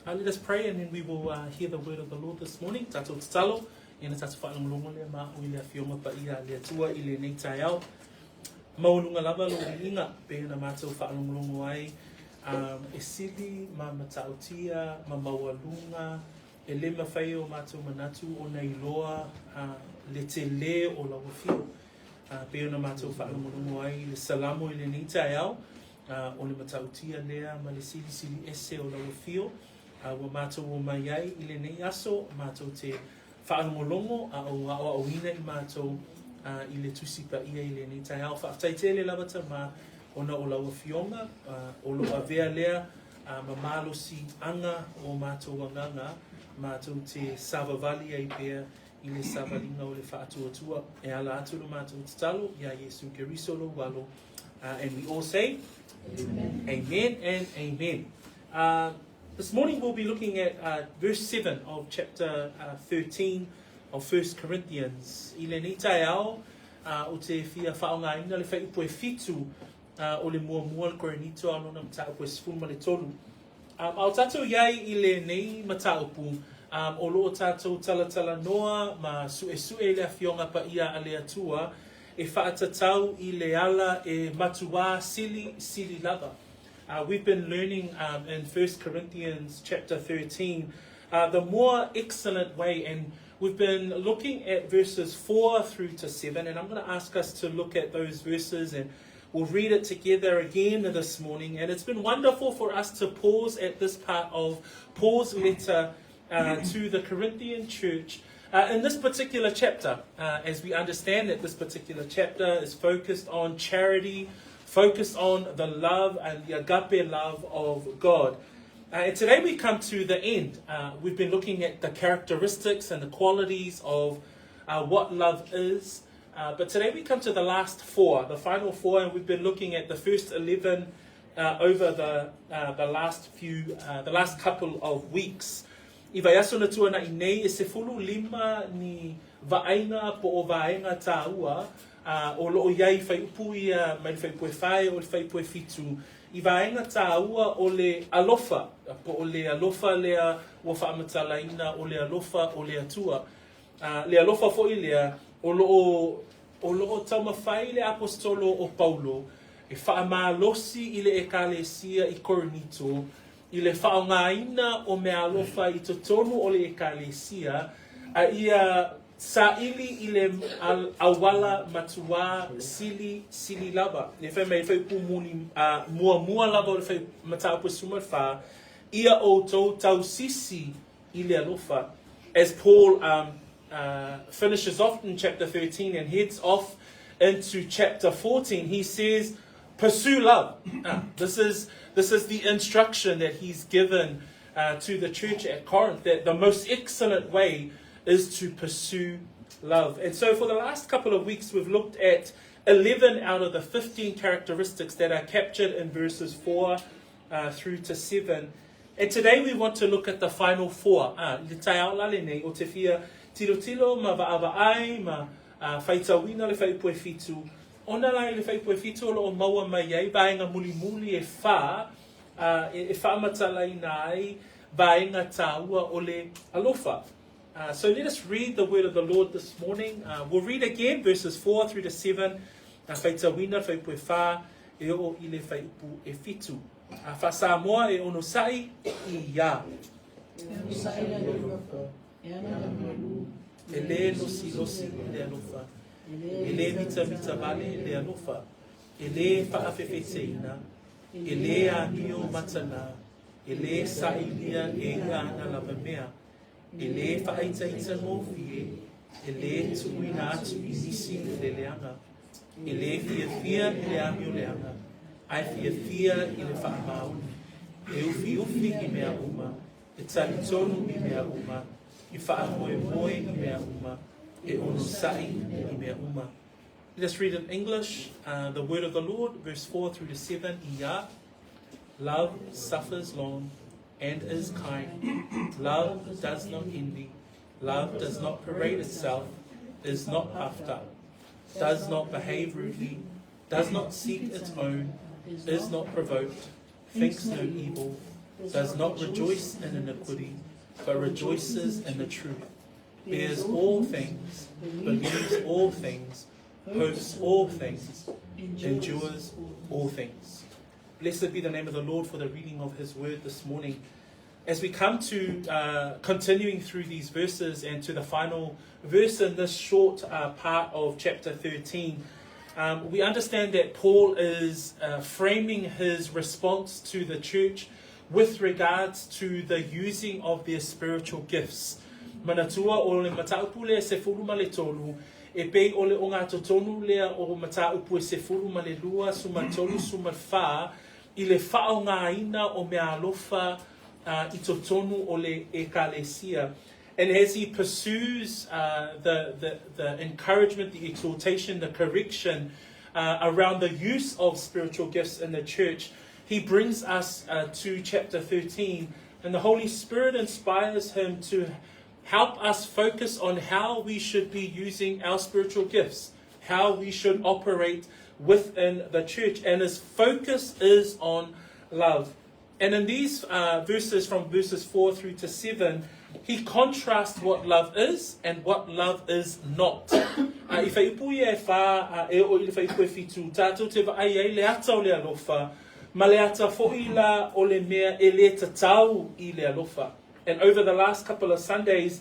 Let us pray and then we will hear the word of the Lord this morning. Tatou tatalo, ina tatu whaangalongo lea maa ui lea whionga pa ia lea tua i le nei tai au. Maununga lava lo inga pe na mātou whaangalongo ai. E sili ma matautia, ma mawalunga, e le mawhai o mātou manatu o nei loa, le te le o lau whio. Pe na mātou whaangalongo ai, le salamo i le nei tai au. O le matautia lea, ma le sili ese o lau whio. Wa mātou o mai ai i le nei aso, mātou te whaangolongo o awina i mātou i le tusipa ia i le nei tai au. Whaatai le lawata ma ona o laua whionga, o loa vea lea, ma malosi anga o mātou wanganga, mātou te savavali ai pēr i le savalinga o le whaatuatua. E ala atu no mātou tatalo, ia Yesu Keriso lo walo. And we all say, Amen, amen and amen. This morning we'll be looking at verse 7 of chapter 13 of 1 Corinthians. I le ni tai au o te fia whaonga ina le whai upoe fitu o le mua Korinito anona mata upoe sifuma le tolu. Au tatou iai I le nei mata upu o loo tatou tala noa ma sue le whionga pa ia a le atua e whaatatau I le ala e matua sili lava. We've been learning in 1 Corinthians chapter 13 the more excellent way, and we've been looking at verses 4 through to 7, and I'm going to ask us to look at those verses and we'll read it together again this morning. And it's been wonderful for us to pause at this part of Paul's letter to the Corinthian church in this particular chapter, as we understand that this particular chapter is focused on charity, focused on the love and the agape love of God. And today we come to the end. We've been looking at the characteristics and the qualities of what love is. But today we come to the last four, the final four, and we've been looking at the first 11 over the last couple of weeks. I vai aso na tua na inei e se fulu lima ni vaenga po o vaenga taua, o loo iai whai upui mai le whai pue whae o le whai pue fitu. I vaenga tāua o le alofa, po o le alofa lea ua whaamatalaina o le alofa o le atua. Le alofa fo I lea o loo taumawhai le apostolo o Paulo e whaamalosi I le ekalesia I Korinito I le whaongaina o me alofa I totonu o le ekalesia a ia Saili I le awala matua sili lava. Ne whai mai whai pumuni mua lava o le whai mataupu sumawha. Ia o tau sisi I le alofa. As Paul finishes off in chapter 13 and heads off into chapter 14, he says, pursue love. This is the instruction that he's given to the church at Corinth, that the most excellent way is to pursue love. And so for the last couple of weeks, we've looked at 11 out of the 15 characteristics that are captured in verses 4 through to 7. And today we want to look at the final four. Le tai au lale nei, o te fia tilo ma vaavai, ma whaitawina le whaipue fitu. Ona lai le whaipue fitu o maua mai ai, vaenga muli e wha whaamatala nai, vaenga tāua o le alofa. So let us read the word of the Lord this morning. We'll read again verses 4 through to 7. Whaitawina whaipue wha e o I le whaipu e fitu. Wha Samoa e ono sai I ia. E le losi le alofa. E le mita vale le alofa. E le whaafewheteina. E le anio matana. E le sailia e ngana lava mea. E le whaitaita ngōwhie, e le tuina atu I nisi le leanga. E le fia I le amio leanga. Ai fia I le whaamauni. E ufi I mea uma. E tali tonu I mea uma. I whaamoe I mea uma. E ono sai I mea uma. Let's read in English, the word of the Lord, verse 4 through to 7. Ia, love suffers long and is kind. Love does not envy. Love does not parade itself, is not puffed up, does not behave rudely, does not seek its own, is not provoked, thinks no evil, does not rejoice in iniquity, but rejoices in the truth, bears all things, believes all things, hopes all things, endures all things. Blessed be the name of the Lord for the reading of his word this morning. As we come to continuing through these verses and to the final verse in this short part of chapter 13, we understand that Paul is framing his response to the church with regards to the using of their spiritual gifts. Manatua o le mataupu lea se fulu ma le tolu, e pei o le o ngā totonu lea o mataupu e se fulu ma le lua suma tolu suma wha, I le whao ngā ina o mea alofa I totonu o le ekalesia. And as he pursues the encouragement, the exhortation, the correction around the use of spiritual gifts in the church, he brings us to chapter 13, and the Holy Spirit inspires him to help us focus on how we should be using our spiritual gifts, how we should operate within the church, and his focus is on love. And in these verses, from verses 4 through to 7, he contrasts what love is and what love is not. I whai upu e wha e o I le whai upu e fitu, tātou te wa ai le ata o le alofa, ma le ata fo'i la o le mea e le tatau I le alofa. And over the last couple of Sundays,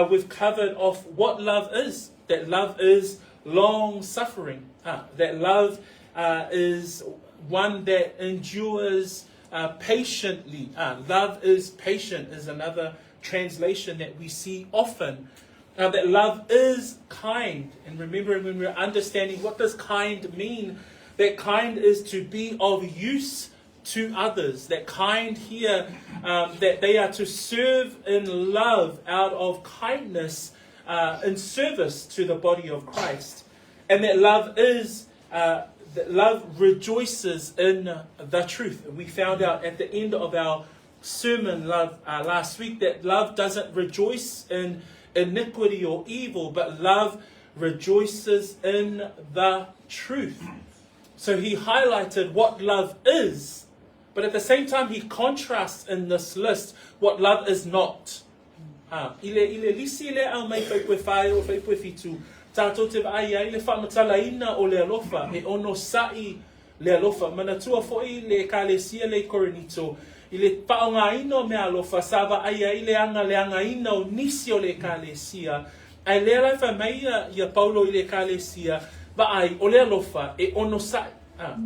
we've covered off what love is. That love is long-suffering. That love is one that endures patiently. Love is patient is another translation that we see often. That love is kind. And remember, when we're understanding what does kind mean, that kind is to be of use to others. That kind here, that they are to serve in love out of kindness in service to the body of Christ. And that love is, that love rejoices in the truth. We found out at the end of our sermon last week that love doesn't rejoice in iniquity or evil, but love rejoices in the truth. So he highlighted what love is, but at the same time he contrasts in this list what love is not. Ile lisi le au mai fai pue whae o fai pue fitu. Tātou te ai ai le whamatalaina o le alofa, e ono sai le alofa. Manatua fo'i le kalesia le Korinito. I le paonga ino me alofa, sava ai ai le anga ina o nisi o le kalesia. Ai le rai wha mai ia Paulo I le kalesia, ba ai o le alofa e ono sai.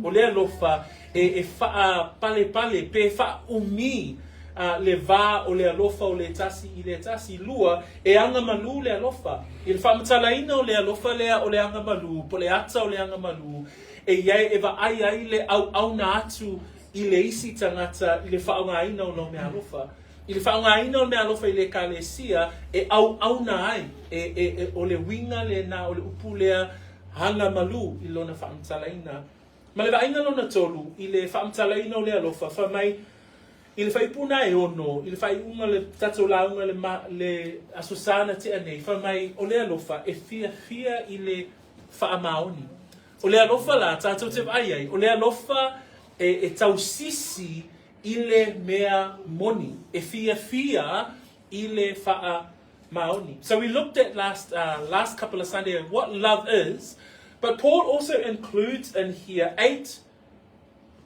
O le alofa e wha pale pe wha umi. Le va o le alofa o le tasi I le tasi lua e anga malu le alofa. I le whamatalaina o le alofa lea o le anga malu, po le ata o le anga malu, e iai e va ai le au na atu I le isi tangata I le whaongaina o no me alofa. I le whaongaina o me alofa I le kalesia e au na ai, o le winga le na o le upu lea hanga malu I lona whamatalaina. Ma le vainga lona tolu I le whamatalaina o le alofa, wha mai I le whaipuna e ono, I le whaiunga le tato launga le asusana te anei, wha mai o le alofa e fia I le whaamaoni. O le alofa la, tātou te ai, o le alofa e tausisi I le mea moni, e fia I le whaamaoni. So we looked at last couple of Sundays what love is, but Paul also includes in here 8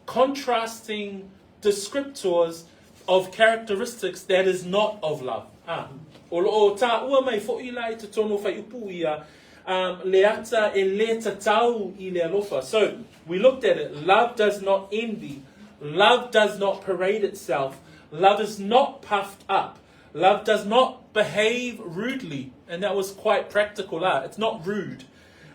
contrasting descriptors of characteristics that is not of love. O taua mai fo'i lai te tono whai upu ia, le ata e le tatau I le alofa. So, we looked at it. Love does not envy. Love does not parade itself. Love is not puffed up. Love does not behave rudely. And that was quite practical. It's not rude.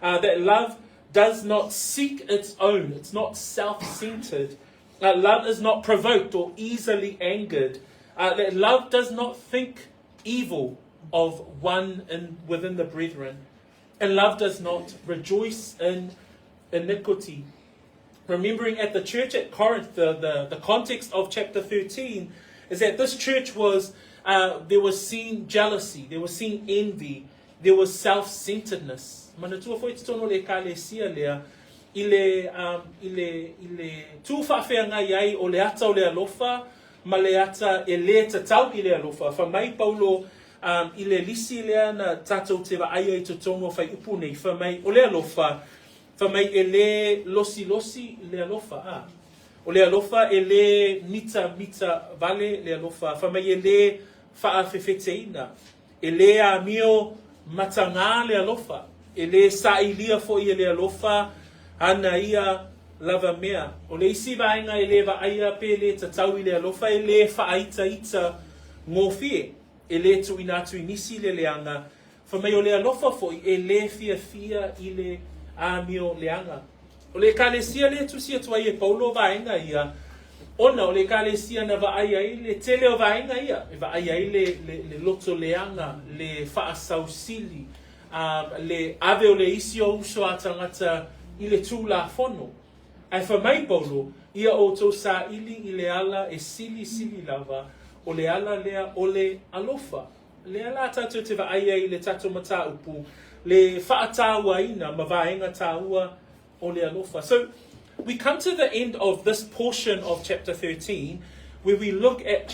That love does not seek its own. It's not self-centered. Love is not provoked or easily angered. That love does not think evil of one within the brethren. And love does not rejoice in iniquity. Remembering at the church at Corinth, the context of chapter 13 is that this church was, there was seen jealousy, there was seen envy, there was self-centeredness. Manatua foi te tono le kalesia lea, I le tūwhawhea ngai ai o le ata o le alofa, ma le ata e le tatau i le alofa. Whamai Paulo i le lisi lea na tatou te wa aia i to tongo whai upu nei. Whamai o le alofa, whamai e le losi le alofa. O le alofa e le mita vale le alofa. Whamai e le wha whewheteina. E le a mio matanga le alofa. E le sa ilia fo i le alofa ana ia lava mea. O le isi vaenga e le wa aia pe le tatau i le alofa e le wha ita ngofie. E le tu inatu inisi le leanga. Whamai o le alofa fo e le fia i le amio leanga. O le kalesia le tusia tua e Paulo vaenga ia. Ona o le kalesia na vaaya i le tele o vaenga ia. E vaaya i le loto leanga, le whaasausili, le ave o le isi o uso atangata i le tūla whono. Ai whamai Paulo, ia o tō sa ili i le ala e sili lava, o le ala lea o le alofa. Le ala tātou te vaaya i le tātou mata upu, le whaataua ina, ma vaenga tāua o le alofa. So, we come to the end of this portion of chapter 13, where we look at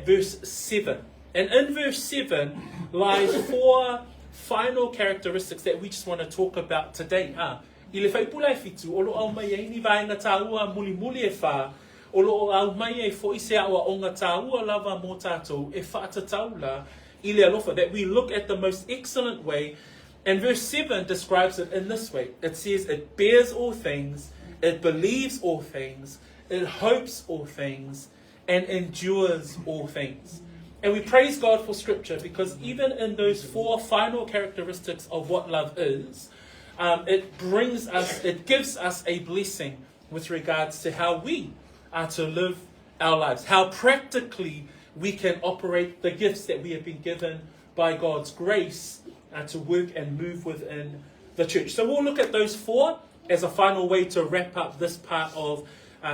verse 7. And in verse 7 lies 4 final characteristics that we just want to talk about today. I le whaipulai fitu, o lo au mai e ni vaenga tāua muli e wha, o lo au mai e fo ise awa o ngā tāua lava mō tātou e whaatataula i le alofa, that we look at the most excellent way. And verse 7 describes it in this way. It says, it bears all things, it believes all things, it hopes all things, and endures all things. And we praise God for Scripture because even in those 4 final characteristics of what love is, it gives us a blessing with regards to how we are to live our lives, how practically we can operate the gifts that we have been given by God's grace to work and move within the church. So we'll look at those 4 as a final way to wrap up this part of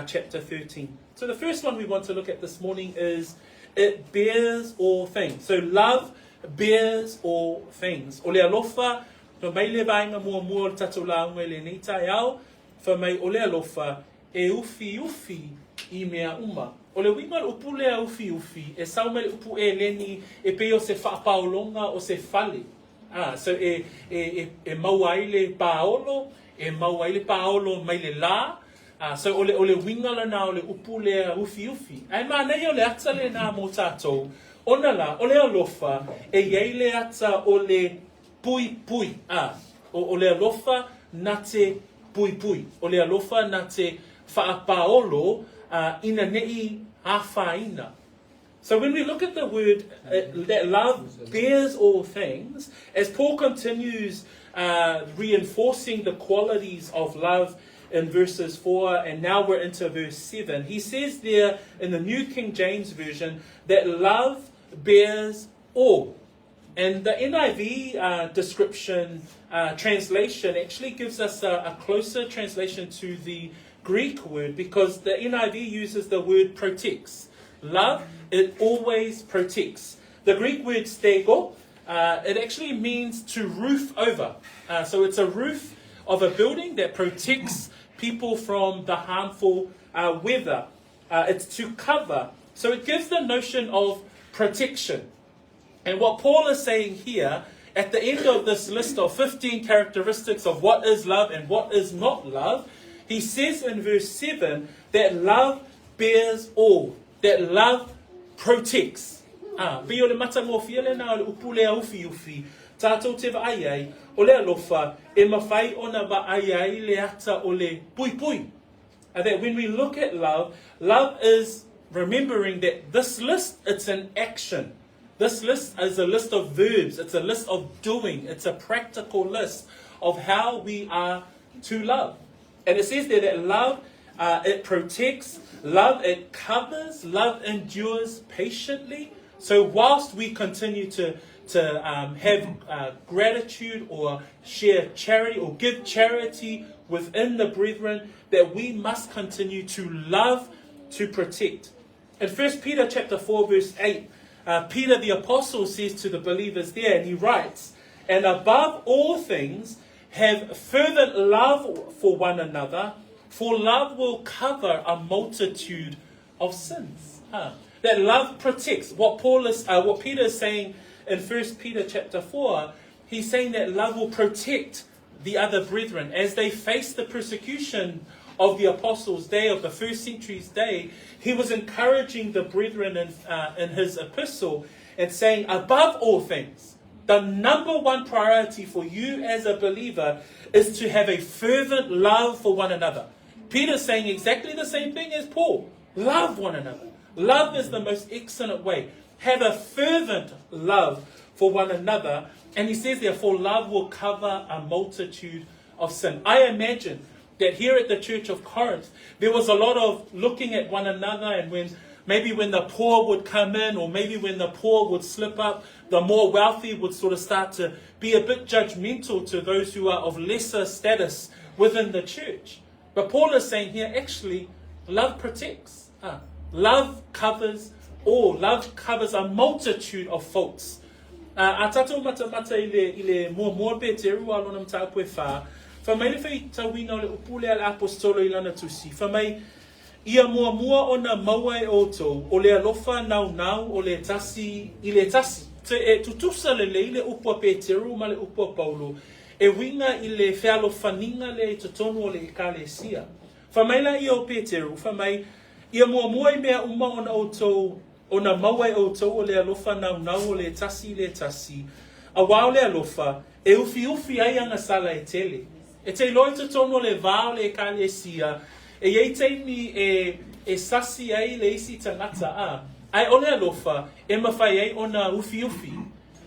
chapter 13. So the first one we want to look at this morning is it bears all things. So love bears all things. O le alofa, no mai le vaenga mua le tatou launga le nei tai au, fa mai o le alofa e ufi i mea uma. O le winga upu le ufi, e sau mai upu e leni e peo se whaapaolonga o se fale. So e maua i le paolo, e maua i le paolo mai le la. So o le winga lana o le upu le ufi. Ai ma nei o le ata le nā mō tātou. Ona la, o le alofa, e iei le ata o le pui. O le alofa na te pui. O le alofa na te whaapaolo ina nei hawhaina. So when we look at the word that love bears all things, as Paul continues reinforcing the qualities of love in verses 4, and now we're into verse 7, he says there in the New King James Version that love bears all. And the NIV translation actually gives us a closer translation to the Greek word, because the NIV uses the word protects. Love, it always protects. The Greek word stego, it actually means to roof over. So it's a roof of a building that protects people from the harmful weather. It's to cover. So it gives the notion of protection. And what Paul is saying here, at the end of this list of 15 characteristics of what is love and what is not love, he says in verse 7 that love bears all, that love protects. Bi o le matangofia le na o le upu le ufi, tātou te vaaiai, o le alofa, e mawhai ona vaaiai le ata o le pui. That when we look at love, love is remembering that this list, it's an action. This list is a list of verbs. It's a list of doing. It's a practical list of how we are to love. And it says there that love, it protects. Love, it covers. Love endures patiently. So whilst we continue to have gratitude or share charity or give charity within the brethren, that we must continue to love, to protect. In 1 Peter chapter 4 verse 8, Peter the apostle says to the believers there, and he writes, and above all things, have fervent love for one another, for love will cover a multitude of sins. That love protects. What Peter is saying in 1 Peter chapter 4, he's saying that love will protect the other brethren as they face the persecution of the apostles' day, of the first century's day. He was encouraging the brethren in his epistle and saying, above all things, the number one priority for you as a believer is to have a fervent love for one another. Peter's saying exactly the same thing as Paul. Love one another. Love is the most excellent way. Have a fervent love for one another. And he says, therefore, love will cover a multitude of sin. I imagine that here at the Church of Corinth, there was a lot of looking at one another, and when the poor would come in, or maybe when the poor would slip up, the more wealthy would sort of start to be a bit judgmental to those who are of lesser status within the church. But Paul is saying here, actually, love protects. Love covers all. Love covers a multitude of faults. A tatou mata ile mua pe te rua alona mta apue wha. Whamai le whai tauina o le upule al apostolo ilana tusi. Whamai ia mua ona maua e oto o le alofa nau o le tasi i le tasi. Te tutusa le leile upua Peteru ma le upua Paulo. E winga i le whealofaninga le totonu o le ekalesia. Whamai la ia o Peteru. Whamai ia mua i mea uma ona oto ona maua e oto o le alofa nau o le tasi. A wao le alofa e ufi ai anga sala e tele. E te loi totonu o le vao le ekalesia. E iei teimi e sasi ai le isi tangata a. Ai o le alofa e mawhai ai ona ufi.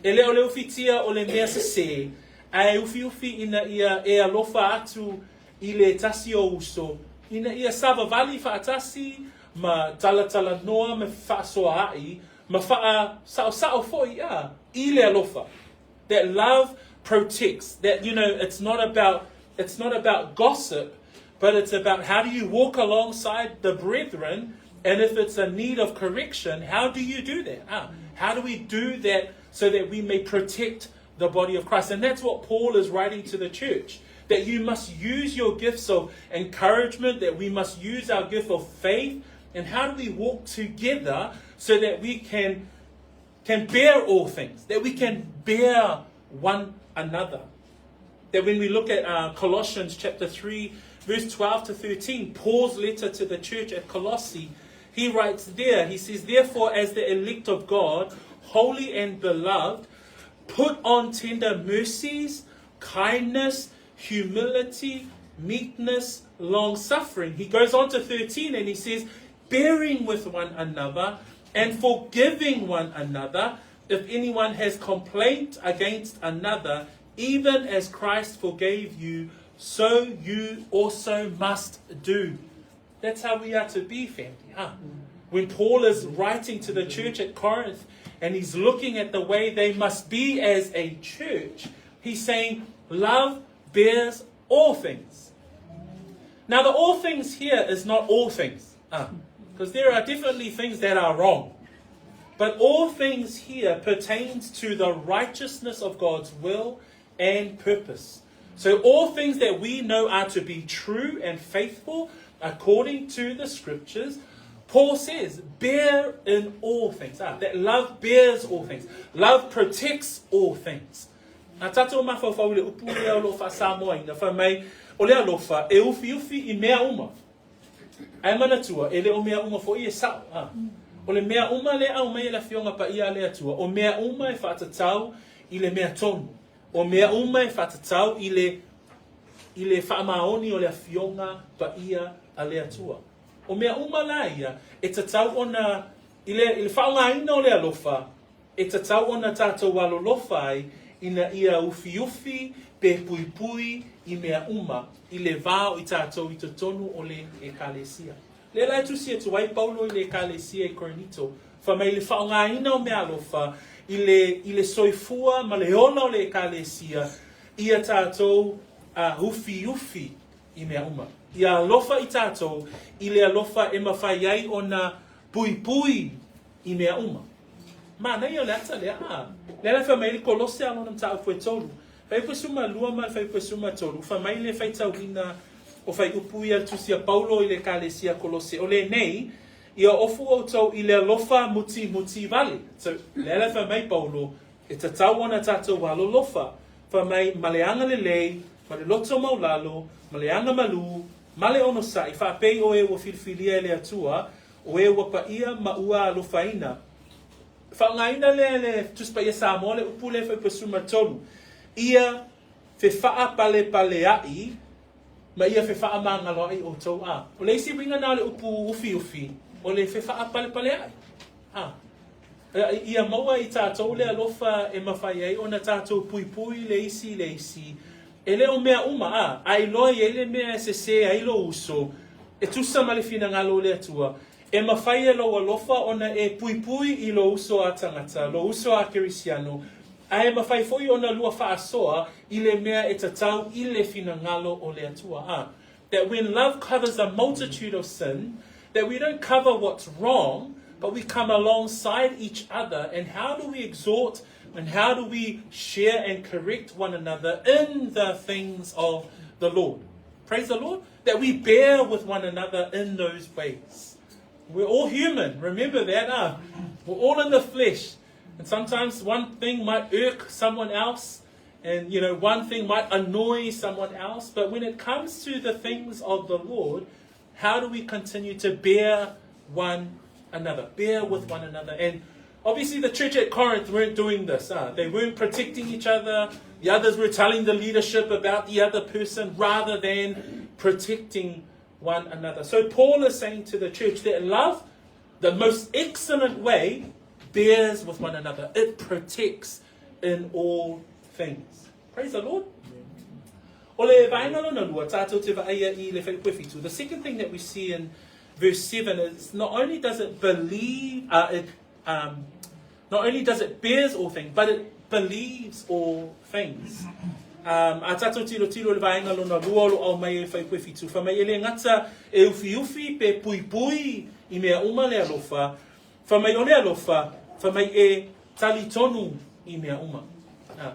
E le o le ufi tia o le mea se. Ai ufi ina ia e alofa atu i le tasi o uso. Ina ia sava vali fa atasi ma tala noa me fa soa ai. Ma fa sao foi a. I le alofa. That love protects. That, it's not about gossip. But it's about how do you walk alongside the brethren, and if it's a need of correction, how do you do that? How do we do that so that we may protect the body of Christ? And that's what Paul is writing to the church, that you must use your gifts of encouragement, that we must use our gift of faith, and how do we walk together so that we can bear all things, that we can bear one another. That when we look at Colossians chapter 3, verse 12 to 13, Paul's letter to the church at Colossae, he writes there, he says, therefore, as the elect of God, holy and beloved, put on tender mercies, kindness, humility, meekness, long-suffering. He goes on to 13 and he says, bearing with one another and forgiving one another, if anyone has complaint against another, even as Christ forgave you, so you also must do. That's how we are to be, family. When Paul is writing to the church at Corinth and he's looking at the way they must be as a church, he's saying love bears all things. Now the all things here is not all things, because there are definitely things that are wrong. But all things here pertains to the righteousness of God's will and purpose. So all things that we know are to be true and faithful according to the scriptures, Paul says, bear in all things. That love bears all things. Love protects all things. Na tatou mawhawhau le upu le alofa Samoan, na whamai o le alofa e ufi I mea uma. Ai manatua, e le o mea uma fo I e sao. O le mea uma le au mai la fionga pa ia le atua. O mea uma e whaatatau I le mea tonu. O mea uma e whatatau I le whaamaoni o le fionga pa ia a le atua. O mea uma la ia e tatau ona I le whaonga ina o le alofa e tatau ona tātou walolofa ai ina ia ufi pe pui I mea uma I le vao I tātou I totonu o le ekalesia. Le lai tusi e tuwai Paulo I le ekalesia I Korinito. Whamai le whaonga ina o mea alofa I le soifua ma le ona o le ekalesia ia tātou ufi I mea uma. Ia alofa I tātou I le alofa e mawhai ai o na pui I mea uma. Ma nei o le ata le le la whamai le kolose alo nam tāu pue tolu. Whai pue suma lua ma whai pue suma tolu. Whamai le whai tau ina o whai upui al tusia Paulo I le ekalesia kolose. O le nei ia ofu o tau I le alofa muti vale. So, lele wha mai Paulo, e ta tau ona tatou walo lofa. Wha mai maleanga le lei, ma le loto maulalo, maleanga malu, male ono sa, I wha pei o e wa filfilia le atua, o e wa pa ia ma ua alofaina. Whaangaina le tuspa ia Samoan le upu le whai pasuma tolu. Ia fe wha pale ai, ma ia fe wha mangalo ai o tau a. O le isi ringa nā le upu ufi, o le fe wha pale ai. Ia maua I tātou le alofa e mawhai ai, o na tātou pui le isi. E leo mea uma ai loa I le mea se ai lo uso, e tusa ma le fina ngalo le atua. E mawhai e lo alofa ona e pui I lo uso a tangata, lo uso a kerisiano. A e mawhai foi ona lua whaasoa I le mea e tatau I le fina ngalo o le atua. That when love covers a multitude of sin, that we don't cover what's wrong, but we come alongside each other. And how do we exhort and how do we share and correct one another in the things of the Lord? Praise the Lord. That we bear with one another in those ways. We're all human. Remember that. We're all in the flesh. And sometimes one thing might irk someone else. And, one thing might annoy someone else. But when it comes to the things of the Lord, how do we continue to bear one another? Bear with one another. And obviously the church at Corinth weren't doing this. They weren't protecting each other. The others were telling the leadership about the other person rather than protecting one another. So Paul is saying to the church that love, the most excellent way, bears with one another. It protects in all things. Praise the Lord. The second thing that we see in verse 7 is not only does it not only does it bears all things, but it believes all things. A tato tilo le vaenga lona luolo au mai e whai fitu. Wha mai ele ngata e ufi pe pui I mea uma le alofa. Wha mai o le alofa, wha mai e talitonu I mea uma.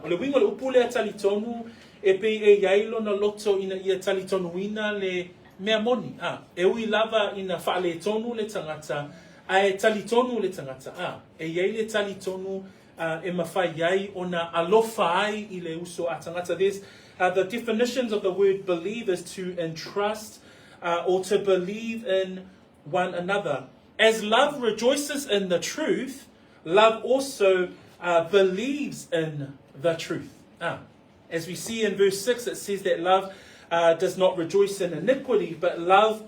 O le winga le upu le talitonu e pe e yailo na loto ina ia talitonu ina le mea moni. E ui lava ina whaale tonu le tangata, a e talitonu le tangata. E yai le talitonu e mawhai yai o na alofa ai I le uso a tangata. There's the definitions of the word believe is to entrust or to believe in one another. As love rejoices in the truth, love also believes in the truth. As we see in verse 6, it says that love does not rejoice in iniquity, but love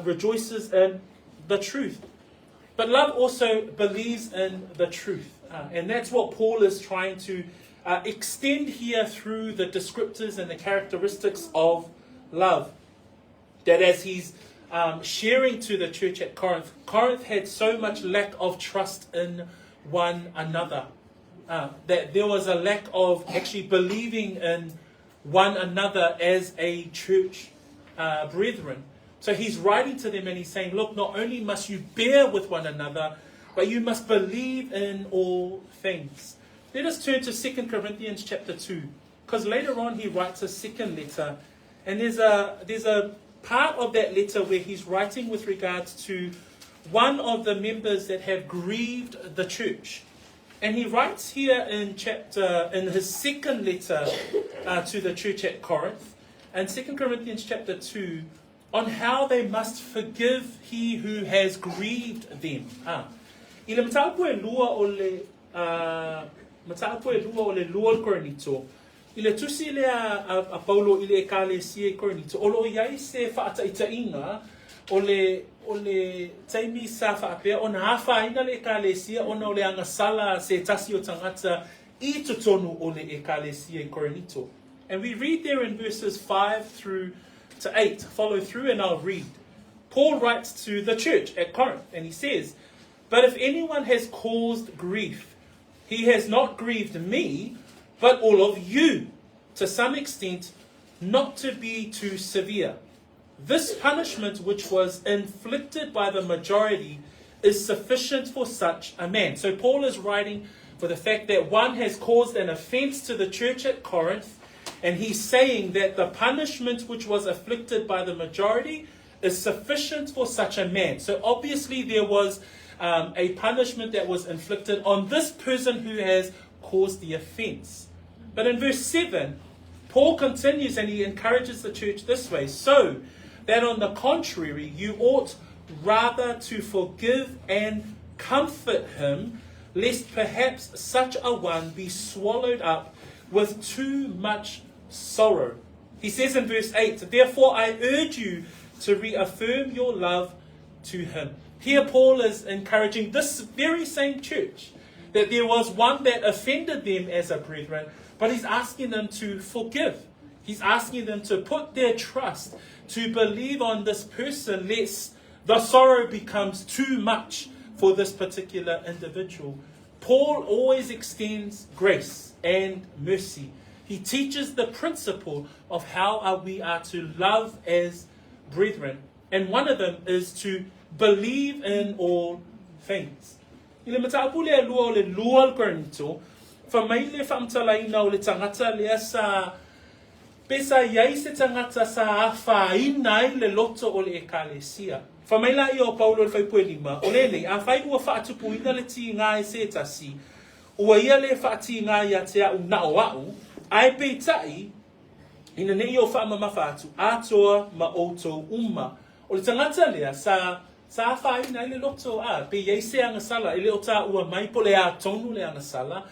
rejoices in the truth. But love also believes in the truth. And that's what Paul is trying to extend here through the descriptors and the characteristics of love. That as he's sharing to the church at Corinth, Corinth had so much lack of trust in one another. That there was a lack of actually believing in one another as a church brethren. So he's writing to them and he's saying, look, not only must you bear with one another, but you must believe in all things. Let us turn to 2 Corinthians chapter 2. Because later on he writes a second letter. And there's a part of that letter where he's writing with regards to one of the members that have grieved the church. And he writes here in his second letter to the church at Corinth, and 2 Corinthians chapter 2, on how they must forgive he who has grieved them. I le mataupu e lua o le lua Korinito. I le tusi le a Paulo I le ekalesia Korinito. O lo iai se whaataitainga o le taimi sa whaapea o na hawhaina le ekalesia o na o le angasala se tasi o tangata I tutonu o le ekalesia Korinito. And we read there in verses 5 through to 8. Follow through and I'll read. Paul writes to the church at Corinth and he says, but if anyone has caused grief, he has not grieved me, but all of you, to some extent, not to be too severe. This punishment which was inflicted by the majority is sufficient for such a man. So Paul is writing for the fact that one has caused an offense to the church at Corinth, and he's saying that the punishment which was afflicted by the majority is sufficient for such a man. So obviously there was a punishment that was inflicted on this person who has caused the offense. But in verse 7, Paul continues and he encourages the church this way. So that on the contrary, you ought rather to forgive and comfort him, lest perhaps such a one be swallowed up with too much sorrow. He says in verse 8, therefore I urge you to reaffirm your love to him. Here Paul is encouraging this very same church that there was one that offended them as a brethren, but he's asking them to forgive. He's asking them to put their trust, to believe on this person, lest the sorrow becomes too much for this particular individual. Paul always extends grace and mercy. He teaches the principle of how we are to love as brethren. And one of them is to believe in all things. Ile matapule lua le lua Korinito, fa mai le famtalaina o le tangata le sa pesa yai se tangata sa fa ina le loto o le ekalesia. Fa mai la io Paulo le fai puelima o le a fai ua fa tupu ina le ti nga se tasi. Ua ia le fa ti nga ya te au na o ai pe tai ina ne io fa mama fatu atoa ma oto umma. O le tangata le sa fa ina le loto pe yai se anga sala ile o ta ua mai po le a tonu le anga sala.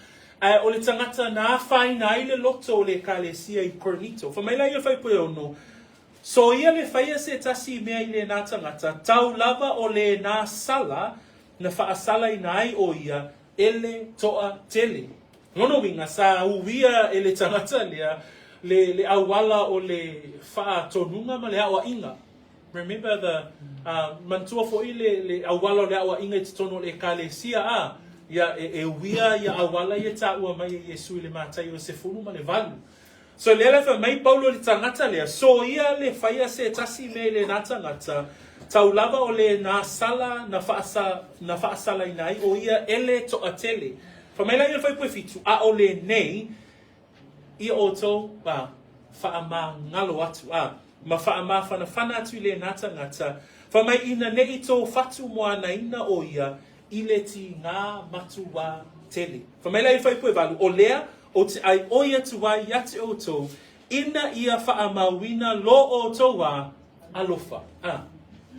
O le tangata na fa ina le loto o le kalesia I Korinito. Fa mai la io fai pue ono. So ia le faia se tasi mea I le nā tangata, tau lava o le nā sala, na whaasala I nai o ia, ele toa tele. Nono winga sa uwia ele tangata lea, le awala o le wha tonunga ma le awa inga. Remember the mantua fo I le awala o le awa inga I te tono le kalesia ia wia ia awala ia ta ua mai Yesu le mātai o se funu ma le valu. So le fa mai Paulo le tangata lea, so ia le faia se tasi me le nā tangata, tau lava o le nā sala na whaasala I nai, o ia ele to atele. Fa mai la ia fai pue fitu, a o le nei, I oto, whaama ngalo atu, ma whaama whana atu le nā tangata, fa mai ina nei to fatu moana ina o ia, I le ti ngā matua tele. Fa mai la ia fai pue valu, o lea, o te ai oia tuwa yate o tō, ina ia whaamawina lo o tō alofa.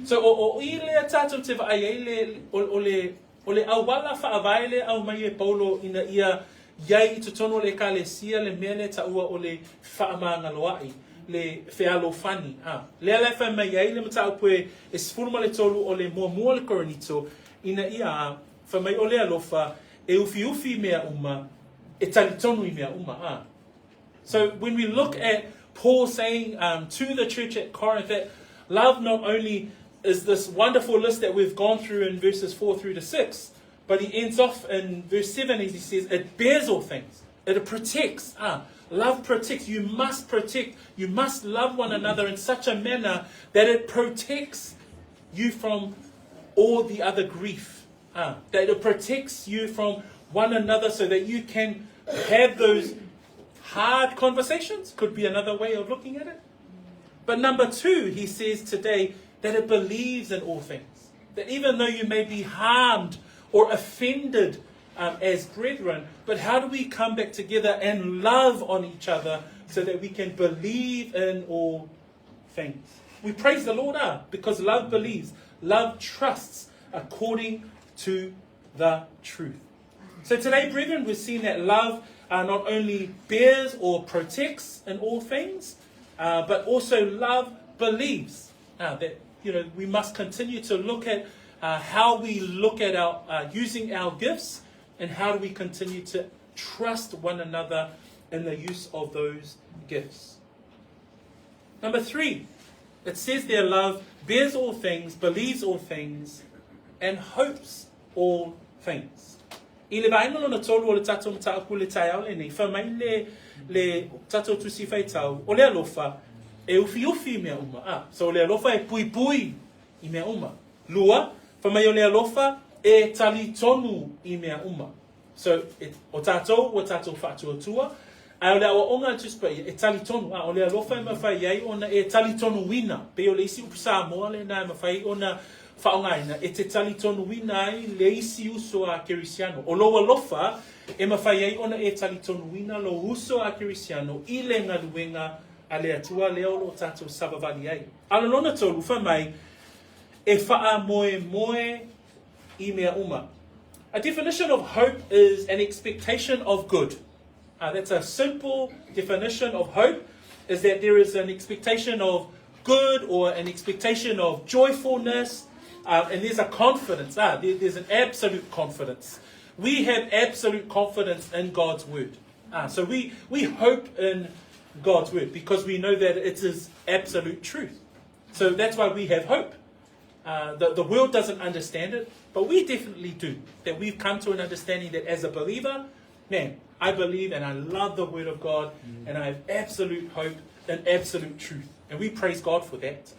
So o I lea tātou te whaai ei o le awala whaawaile au mai e Paulo ina ia iai to tono le kalesia le mea le taua o le whaamangaloai, le whealofani. Lea le whai mai ei le matau pue e sfurma le tolu o le mua le Korinito, ina ia whai mai o le alofa e ufi mea uma, So when we look at Paul saying to the church at Corinth that love not only is this wonderful list that we've gone through in verses 4 through to 6, but he ends off in verse 7 as he says, it bears all things. It protects. Love protects. You must protect. You must love one another in such a manner that it protects you from all the other grief. That it protects you from one another so that you can have those hard conversations. Could be another way of looking at it. But number 2, he says today that it believes in all things. That even though you may be harmed or offended as brethren, but how do we come back together and love on each other so that we can believe in all things? We praise the Lord because love believes, love trusts according to the truth. So today, brethren, we've seen that love not only bears or protects in all things, but also love believes. That we must continue to look at how we look at our using our gifts, and how do we continue to trust one another in the use of those gifts. Number 3, it says there love bears all things, believes all things, and hopes all things. I le vaina lona tolu o le tatou mataapu le tai au le nei, wha mai le tatou tusi whai tau, o le alofa e ufi mea uma. So o le alofa e pui I mea uma. Lua, wha mai o le alofa e tali tonu I mea uma. So o tatou whaatua tua, Ai ole awa onga just pa e tali tonu. Ole alofa e mawhai ai ona e tali tonu wina. Pe o le isi upu Samoa le na e mawhai ona whaongaina. E te tali tonu wina ai le isi uso a Kerisiano. O lo alofa e mawhai ai ona e tali tonu wina lo uso a Kerisiano I le ngaluenga a le atua leo lo tatou sabavali ai. Ala lona tolu whamai e wha moe moe I mea uma. A definition of hope is an expectation of good. That's a simple definition of hope, is that there is an expectation of good or an expectation of joyfulness, and there's a confidence. There's an absolute confidence. We have absolute confidence in God's word. So we hope in God's word because we know that it is absolute truth. So that's why we have hope. The world doesn't understand it, but we definitely do. That we've come to an understanding that as a believer, man, I believe and I love the word of God, and I have absolute hope and absolute truth. And we praise God for that.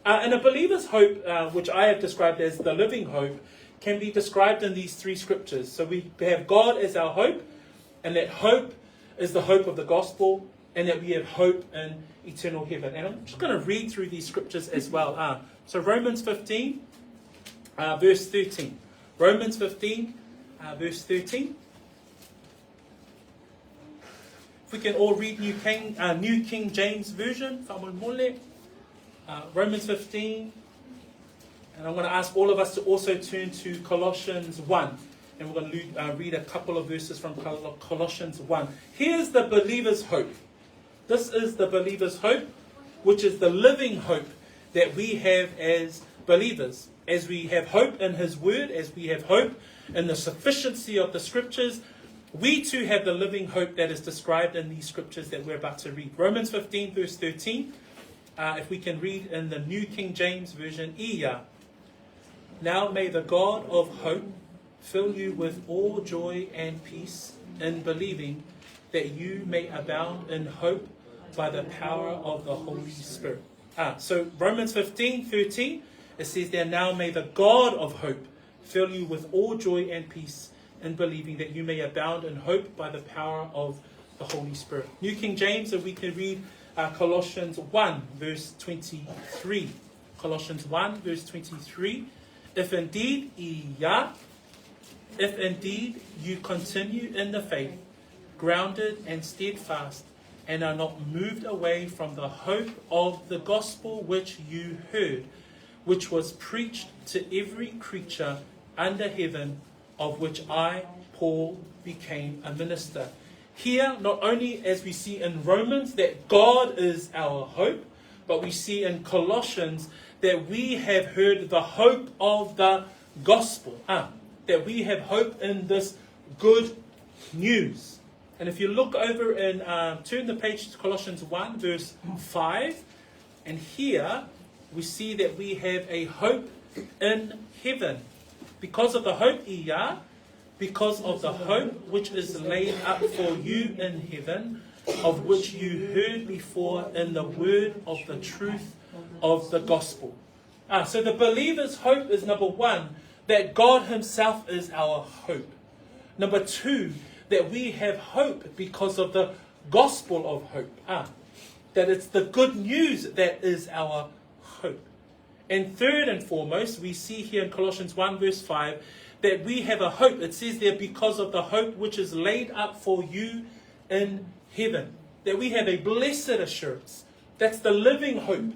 And a believer's hope, which I have described as the living hope, can be described in these three scriptures. So we have God as our hope, and that hope is the hope of the gospel, and that we have hope in eternal heaven. And I'm just going to read through these scriptures as well. So Romans 15, verse 13. Romans 15, verse 13. If we can all read New King James Version. Romans 15. And I'm going to ask all of us to also turn to Colossians 1. And we're going to read a couple of verses from Colossians 1. Here's the believer's hope. This is the believer's hope, which is the living hope that we have as believers. As we have hope in His Word, as we have hope in the sufficiency of the Scriptures, we too have the living hope that is described in these Scriptures that we're about to read. Romans 15, verse 13. If we can read in the New King James Version. Now may the God of hope fill you with all joy and peace in believing, that you may abound in hope by the power of the Holy Spirit. So Romans 15:13, it says there, now may the God of hope fill you with all joy and peace in believing, that you may abound in hope by the power of the Holy Spirit. New King James, if we can read Colossians 1, verse 23. Colossians 1, verse 23. If indeed you continue in the faith, grounded and steadfast, and are not moved away from the hope of the gospel which you heard, which was preached to every creature under heaven, of which I, Paul, became a minister. Here, not only as we see in Romans that God is our hope, but we see in Colossians that we have heard the hope of the gospel. That we have hope in this good news. And if you look over and turn the page to Colossians 1, verse 5, and here we see that we have a hope in heaven. Because of the hope, because of the hope which is laid up for you in heaven, of which you heard before in the word of the truth of the gospel. So the believer's hope is, number one, that God Himself is our hope. Number two, that we have hope because of the gospel of hope. That it's the good news that is our hope. And third and foremost, we see here in Colossians 1 verse 5, that we have a hope. It says there, because of the hope which is laid up for you in heaven. That we have a blessed assurance. That's the living hope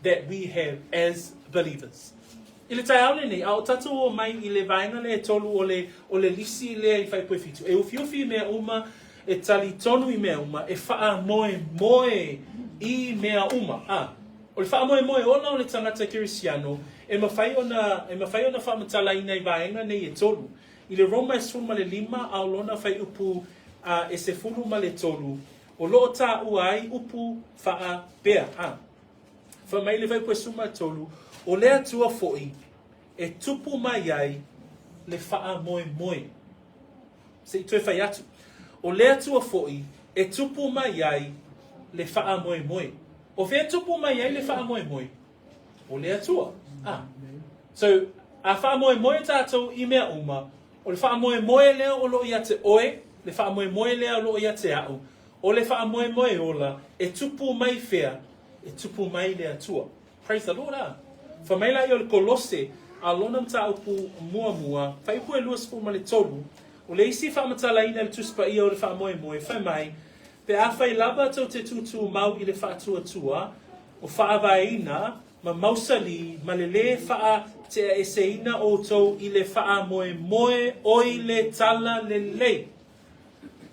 that we have as believers. I le tai aole nei, au tatu o mai I le vaenga le tolu o le lisi le I whai poefitu. E uwhiuwhi mea uma, e tali tonu I mea uma, e wha moe I mea uma. O le wha moe ona o le tangata Kerisiano, e mawhai ona wha matalaina I vaenga nei e tolu. I le Roma e sulu ma le 5, au lona whai upu e se fulu ma le tolu. O loo tā uai upu wha bea. Wha mai le whai poe suma tolu, o lea tua fo'i, e tupu mai ai le wha moe. Se I toi whai atu. O lea tua fo'i, e tupu mai ai le wha moe. O whea tupu mai ai le wha moe. O lea tua. So, a wha moe tātou I mea uma, o le wha moe leo o lo ia te oe, le wha moe moe lea lo ia te au, o le wha moe moe ola, e tupu mai whea, e tupu mai lea tua. Praise the Lord, ah. Whamaila i o le kolose, a lona mta upu mua mua, whaipu e luas fu ma le tolu, o le isi wha matala ina le tuspa ia o le wha moe moe, whai mai, pe a whai lava tau te tutu mau i le wha tua tua, o wha awaina, ma mausali, ma le le wha te eseina o tau i le wha moe moe, oi le tala le lei.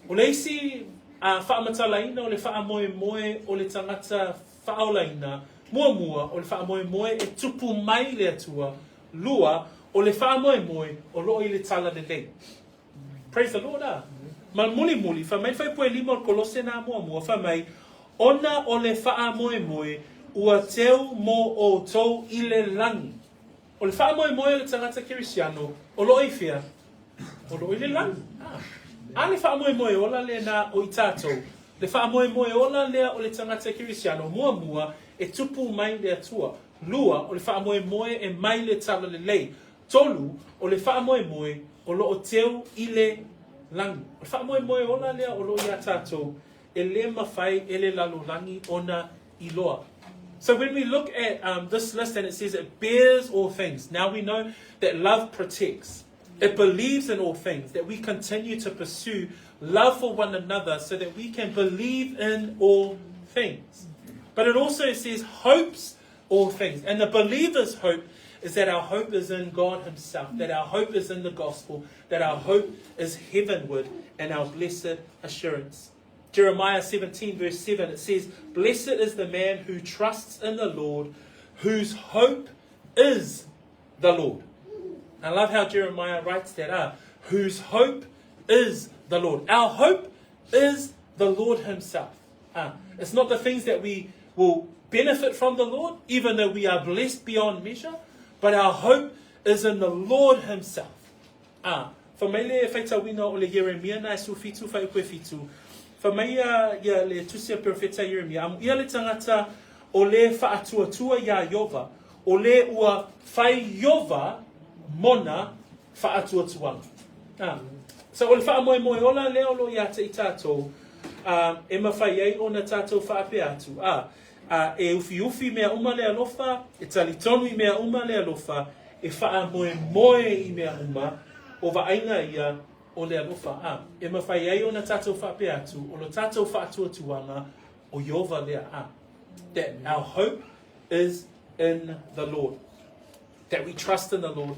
O le isi a wha matala ina o le wha moe moe o le tangata wha aulaina, mua mua o le wha moe moe e tupu mai le atua, lua o le wha moe moe o loo i le tala le lei. Praise the Lord, ah. Ma muli muli, wha mai whai poe lima o kolose nā mua mua, wha mai, ona o le wha moe moe, ua teu mo o tau i le langi. O le wha moe moe o le tangata kirisiano, o loo i whia, o loo i le langi. A le wha moe moe ola le na o i tātou, le wha moe moe ola lea o le tangata kirisiano, mua mua, e tupu mai le atua. Lua, o le wha moe moe e mai le tala le lei. Tolu, o le wha moe moe, o loo teu i le langi. O le wha moe moe ola lea o loo i a tātou, e le mawhai e le lalo langi ona i loa. So when we look at this list and it says it bears all things, now we know that love protects. It believes in all things, that we continue to pursue love for one another so that we can believe in all things. But it also says hopes all things. And the believer's hope is that our hope is in God himself, that our hope is in the gospel, that our hope is heavenward and our blessed assurance. Jeremiah 17 verse 7, it says, "Blessed is the man who trusts in the Lord, whose hope is the Lord." I love how Jeremiah writes that, whose hope is the Lord. Our hope is the Lord himself. It's not the things that we will benefit from the Lord, even though we are blessed beyond measure, but our hope is in the Lord himself. Whamaile e whaitawina o le Jeremia na e sufitu whaipoe fitu. Whamaia ia le tusia profeta Jeremia, ia le tangata o le whaatuatua ia Iova, o le ua whai Iova mona whaatuatuanga. So o le wha moe moe ola leo lo ia te i tātou, e mawhai ei o na tātou whaape atu. E ufi ufi mea uma le alofa, e talitonu I mea uma le alofa, e wha moe moe I mea uma, o waainga ia o le alofa. E mawhai ei o na tātou whaape atu, o lo tātou whaatuatuanga o Iova lea. That our hope is in the Lord. That we trust in the Lord.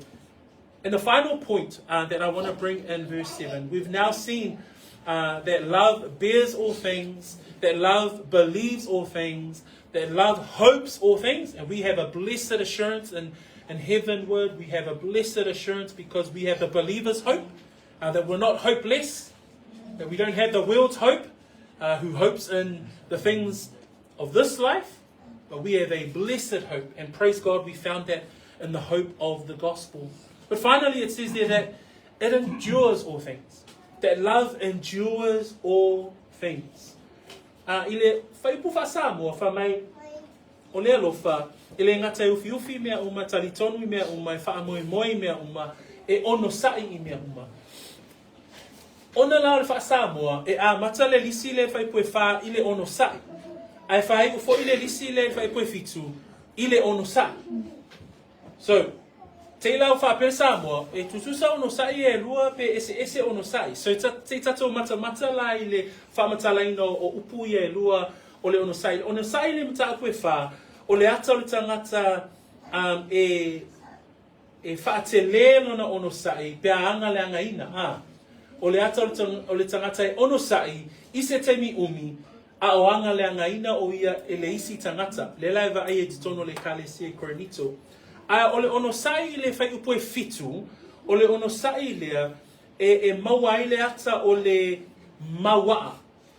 And the final point that I want to bring in verse 7, we've now seen that love bears all things, that love believes all things, that love hopes all things, and we have a blessed assurance in heavenward. We have a blessed assurance because we have the believer's hope, that we're not hopeless, that we don't have the world's hope, who hopes in the things of this life, but we have a blessed hope, and praise God we found that in the hope of the gospel. But finally it says there that it endures all things. That love endures all things. Ile whaipu whasamoa whamai o le alofa, ile ngata ufi ufi mea uma, talitonu I mea uma, e whaamoe moe mea uma, e ono sai I mea uma. Ona la le whasamoa, e a mata le lisi le whaipu e wha ile ono sai. Ai whai ufo ile lisi le whaipu e fitu, ile ono sai. So, te lau whapere Samoa, e tutusa ono sai e lua pe ese ono sai. So te tato mata la I le whamatalaino o upu I e lua o le ono sai. Ono sai le mta apu e wha, o le ata o le tangata e whaatele lona ono sai, pe anga le anga ina. O le ata o le tangata e ono sai, I se temi umi, a o anga le anga ina o ia e le isi tangata. Le laiva ai e titono le kale se Korinito. O le ono sai le whai upo e fitu, o le ono sai lea, e maua i le ata o le mawaa,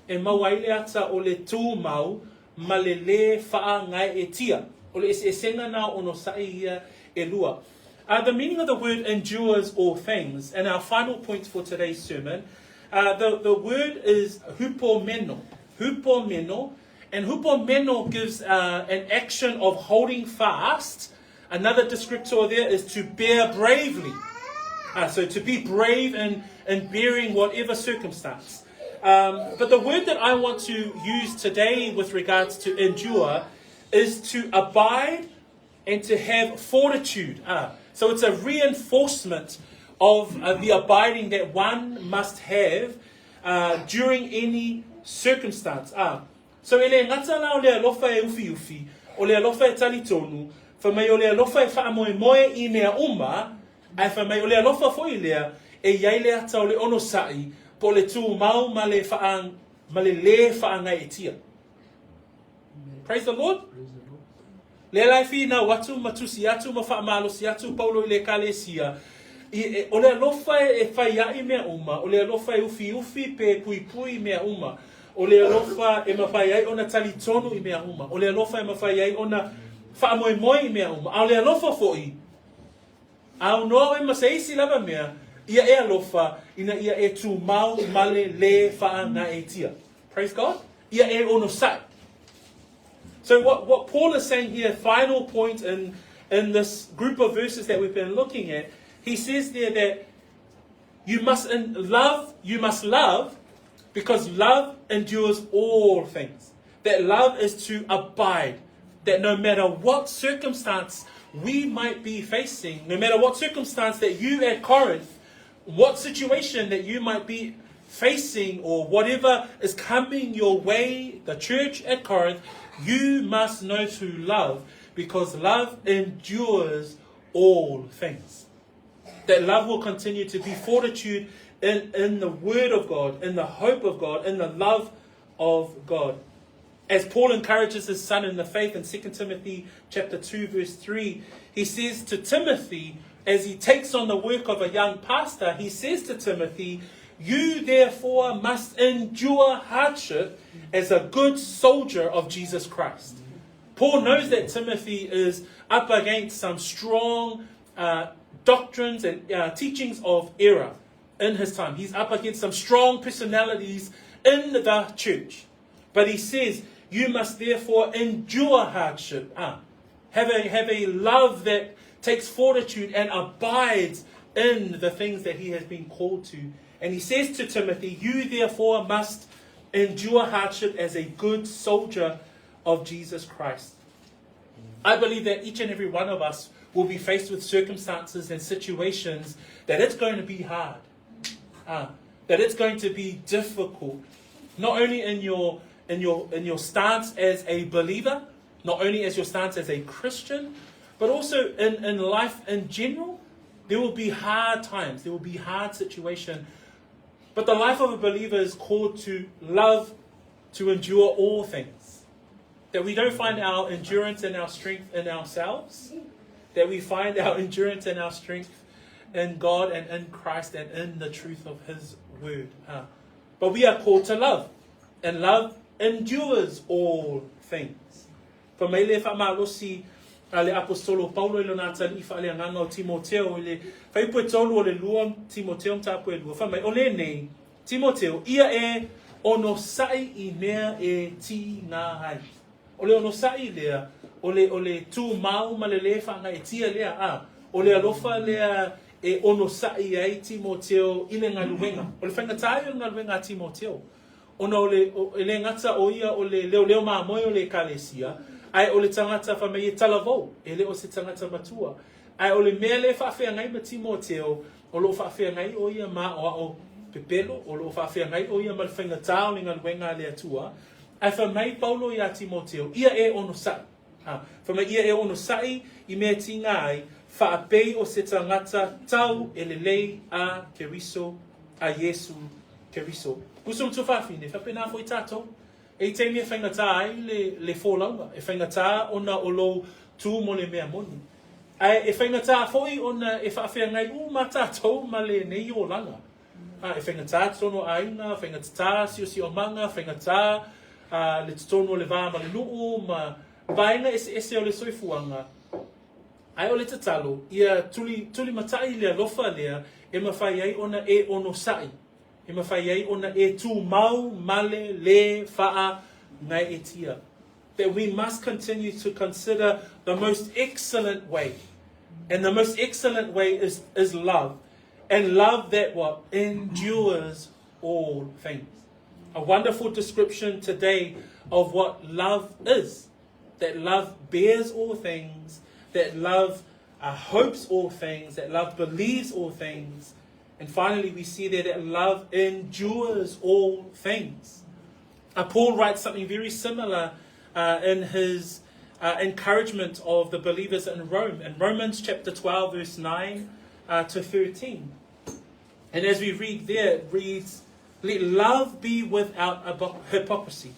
e maua i le ata o le tū mau, ma le wha ngai e tia. O le esenga na ono sai ia e lua. The meaning of the word endures all things, and our final point for today's sermon, the word is hupomeno. Hupomeno, and hupomeno gives an action of holding fast. Another descriptor there is to bear bravely. So to be brave in bearing whatever circumstance. But the word that I want to use today with regards to endure is to abide and to have fortitude. So it's a reinforcement of the abiding that one must have during any circumstance. So ele ngata la o le alofa e ufi, o le alofa e tali tonu, fa mai o le alofa e wha moe I mea uma, ai fa mai o le alofa fo I lea, e iai le ata o le ono sai, po le tū mau ma le le whaanga e tia. Praise the Lord. Le lai fi na watu matusi atu ma wha malo si atu paulo I le kalesia, o le alofa e whai ai mea uma, o le alofa e ufi pe pui mea uma, o le alofa e mawhai ai ona tali tonu I mea uma, o le alofa e mawhai ai ona wha moe I mea uma, a o le alofa foi, au noa e masaisi lava mea, ia e alofa, ina ia e tū mau male le whaanga e tia. Praise God. Ia e ono sai. So what Paul is saying here, final point in this group of verses that we've been looking at, he says there that you must love because love endures all things. That love is to abide. That no matter what circumstance we might be facing, no matter what circumstance that you at Corinth, what situation that you might be facing or whatever is coming your way, the church at Corinth, you must know to love because love endures all things. That love will continue to be fortitude in the word of God, in the hope of God, in the love of God. As Paul encourages his son in the faith in 2 Timothy chapter 2 verse 3, he says to Timothy, as he takes on the work of a young pastor, he says to Timothy, you therefore must endure hardship as a good soldier of Jesus Christ. Paul knows that Timothy is up against some strong doctrines and teachings of error in his time. He's up against some strong personalities in the church. But he says, you must therefore endure hardship. Have a love that takes fortitude and abides in the things that he has been called to. And he says to Timothy, you therefore must endure hardship as a good soldier of Jesus Christ. I believe that each and every one of us will be faced with circumstances and situations that it's going to be hard. That it's going to be difficult. Not only in your stance as a believer, not only as your stance as a Christian, but also in life in general, there will be hard times, there will be hard situations. But the life of a believer is called to love, to endure all things. That we don't find our endurance and our strength in ourselves, that we find our endurance and our strength in God and in Christ and in the truth of His word. But we are called to love, and love endures all things. For me le whamalosi ale apostolo Paulo ilo nata li fa ale nganga o Timoteo ile fai pu tolu o le luam Timoteo ta pu lu fa mai ole nei Timoteo ia e ono sai I mea e ti nga hai ole ono sai lea ole tu mau malele fa nga e tia lea ole alofa lea e ono sai ai Timoteo ile ngaluenga ole fa nga tai ngaluenga Timoteo ona ole ngata o ia ole leo ma mo ole kalesia ai ole tangata fa me talavo ele o se tangata matua ai ole mele fa fe ngai ma Timoteo o lo fa fe ngai o ia ma o pepelo o lo fa fe ngai o ia mal fenga tau ninga wenga le atua ai fa mai Paulo ia Timoteo ia e ono sai fa mai ia e ono sai I me tingai fa apei o se tangata tau ele lei a Keriso a Yesu Keriso kusum tu fa fine fa pena foi tato e te me whaingata ai le wholaunga. E whaingata ona o lo tū mo le mea moni. Ai e whaingata foi ona e whaafea ngai tātou ma le nei o langa. E whaingata tono ainga, whaingata si o manga, whaingata le tono le vā ma le nuu, ma vaenga ese o le soifuanga. Ai o le tatalo, ia tuli matai le alofa lea, e mawhai ai ona e ono sai. E mawhai ai ona e tū mau male le whaa ngai e tia. That we must continue to consider the most excellent way. And the most excellent way is love. And love that what? Endures all things. A wonderful description today of what love is. That love bears all things. That love hopes all things. That love believes all things. And finally, we see there that love endures all things. Paul writes something very similar in his encouragement of the believers in Rome. In Romans chapter 12, verse 9 to 13. And as we read there, it reads, "Let love be without hypocrisy.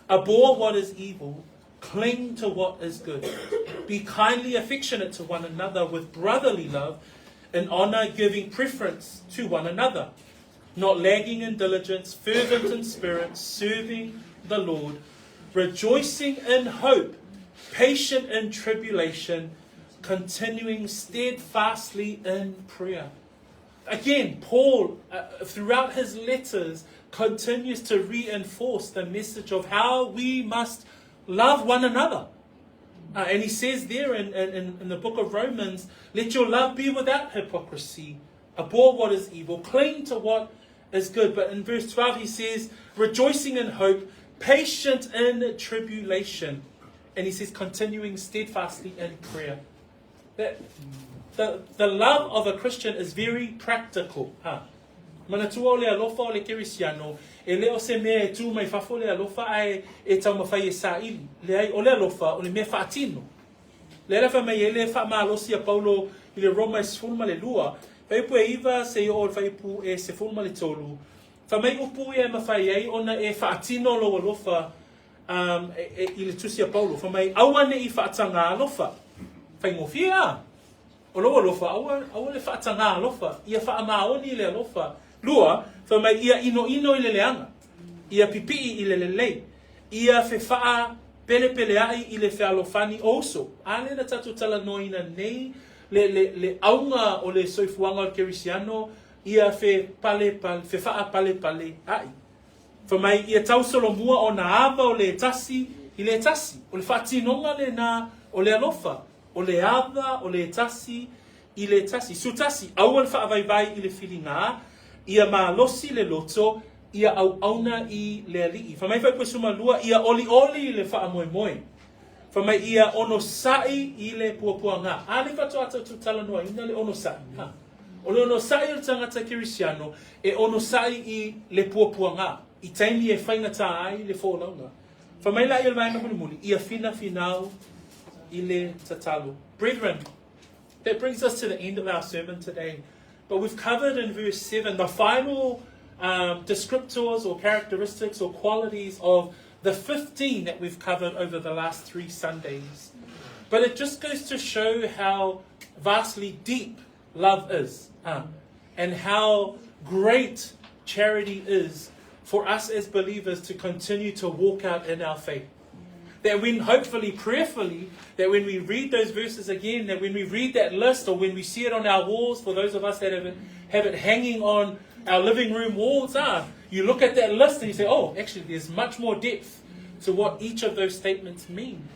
Abhor what is evil. Cling to what is good. Be kindly affectionate to one another with brotherly love, in honor giving preference to one another. Not lagging in diligence, fervent in spirit, serving the Lord, rejoicing in hope, patient in tribulation, continuing steadfastly in prayer." Again, Paul, throughout his letters, continues to reinforce the message of how we must love one another. And he says there in the book of Romans, "Let your love be without hypocrisy. Abhor what is evil. Cling to what is good." But in verse 12 he says, "Rejoicing in hope, patient in tribulation." And he says, "Continuing steadfastly in prayer." That the love of a Christian is very practical. Mana tua o le alofa o le kerisiano, e leo se mea e tu mai fafo le alofa ai e tau mawhai e sa ili. Le ai o le alofa o le mea whaatino. Le alafa mai e le wha maalosi a Paulo i le Roma e sefulma le lua. Whaipu e iwa se i o whaipu e sefulma le tolu. Whamai upu e mawhai ei ona e whaatino lo alofa i le tusi a Paulo. Whamai awane i whaatanga alofa. Whaingofia. O lo alofa, awa le whaatanga alofa. Ia whaamaoni i le alofa. Lua, whamai ia ino i le leanga. Ia pipii i le lelei. Ia whewhaa pele ai i le whealofani oso. Ale na tatu tala noina nei, le aunga o le soifuanga o kerisiano, ia whewhaa pale ai. Whamai ia tausolomua o na ava o le tasi i le tasi. O le whaatinonga le na o le alofa. O le ava, o le tasi, i le tasi. Sutasi, awal whaavaivai i le whilinga, ia maalosi le loto, ia auna i le alii. Whamai whaipua sumalua, ia oli i le whaamoemoe. Whamai ia ono sai i le puapuanga. Ale whatua atu talanoa, ina le ono sai. O le ono sai o tangata kerisiano, e ono sai i le puapuanga. I taimi e whaingata ai le wholaunga. Whamai la i le vaenga muli, ia finau, ile tatalo. Brethren, that brings us to the end of our sermon today. But we've covered in verse 7 the final descriptors or characteristics or qualities of the 15 that we've covered over the last 3 Sundays. But it just goes to show how vastly deep love is and how great charity is for us as believers to continue to walk out in our faith. That when hopefully, prayerfully, that when we read those verses again, that when we read that list or when we see it on our walls, for those of us that have it hanging on our living room walls, you look at that list and you say, oh, actually there's much more depth to what each of those statements mean.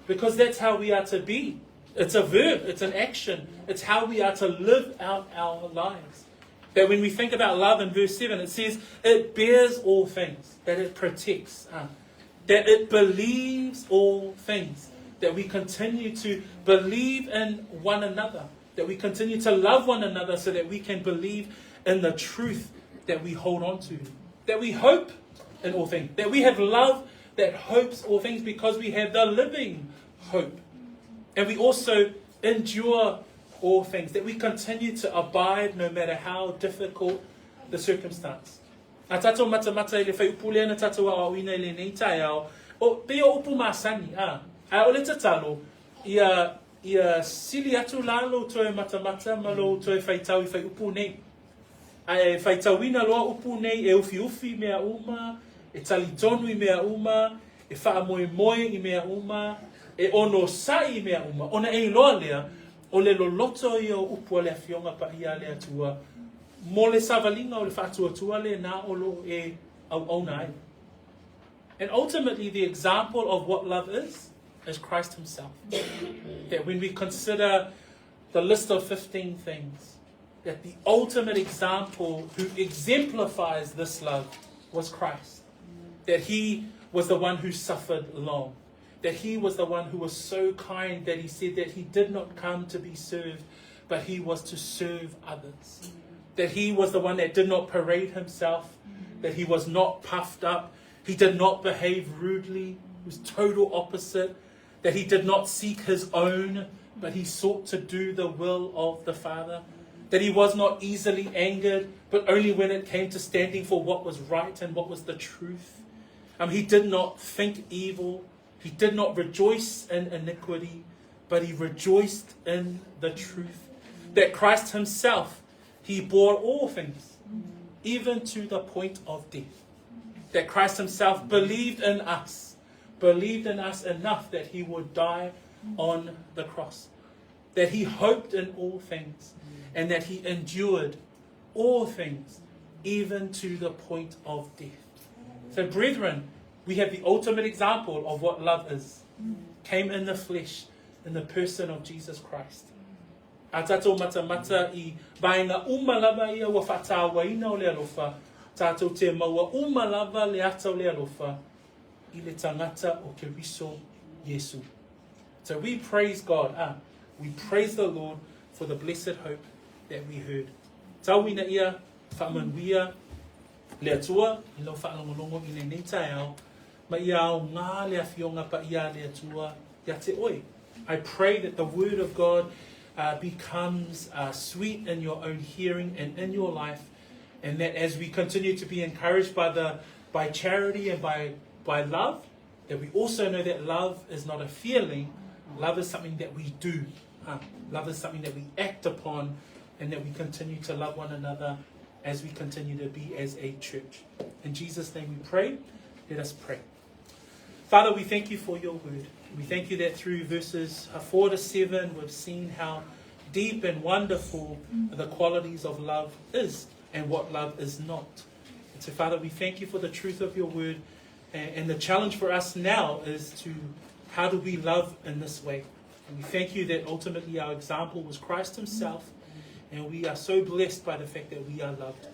Because that's how we are to be. It's a verb, it's an action. It's how we are to live out our lives. That when we think about love in verse 7, it says it bears all things, that it protects, that it believes all things, that we continue to believe in one another, that we continue to love one another so that we can believe in the truth that we hold on to, that we hope in all things, that we have love that hopes all things because we have the living hope. And we also endure all things, that we continue to abide no matter how difficult the circumstance. A tato mata i le whai upu lea na tato a awina i le nei tai au. O te o upu masani, a o le tatalo, ia sili atu lalo toe mata malo toe whaitau i whai upu nei. A e whaitauina loa upu nei e ufi mea uma, e tali tonu i mea uma, e wha moe i mea uma, e ono sai i mea uma. Ona e loa lea, o le loloto i o upu a le awhionga pa ia lea tua, mo le savalinga o le whātua le nā olo e au nai. And ultimately the example of what love is Christ himself. That when we consider the list of 15 things, that the ultimate example who exemplifies this love was Christ. That he was the one who suffered long. That he was the one who was so kind that he said that he did not come to be served, but he was to serve others. That he was the one that did not parade himself, that he was not puffed up, he did not behave rudely, he was total opposite, that he did not seek his own, but he sought to do the will of the Father, that he was not easily angered, but only when it came to standing for what was right and what was the truth. He did not think evil, he did not rejoice in iniquity, but he rejoiced in the truth. That Christ himself, he bore all things, even to the point of death. That Christ himself believed in us enough that he would die on the cross. That he hoped in all things, and that he endured all things, even to the point of death. So, brethren, we have the ultimate example of what love is. Came in the flesh, in the person of Jesus Christ. A tātou mata I vaenga umalava ia wa whatawa ina o le alofa. Tātou te maua umalava le ata o le alofa. I le tangata o Keriso Yesu. So we praise God. We praise the Lord for the blessed hope that we heard. Tauina ia whamanuia le atua. I lau whaalongolongo I le neitai au. Ma ia au ngā le awhionga pa ia le atua. Ia te oi. I pray that the word of God becomes sweet in your own hearing and in your life, and that as we continue to be encouraged by charity and by love, that we also know that love is not a feeling, love is something that we do, love is something that we act upon, and that we continue to love one another as we continue to be as a church. In Jesus' name we pray. Let us pray. Father, we thank you for your word. We thank you that through verses 4 to 7, we've seen how deep and wonderful the qualities of love is and what love is not. And so, Father, we thank you for the truth of your word. And the challenge for us now is to, how do we love in this way? And we thank you that ultimately our example was Christ himself. And we are so blessed by the fact that we are loved.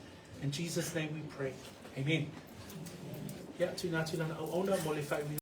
In Jesus' name we pray. Amen. Yeah, tūnā tūnā o ona mo le whai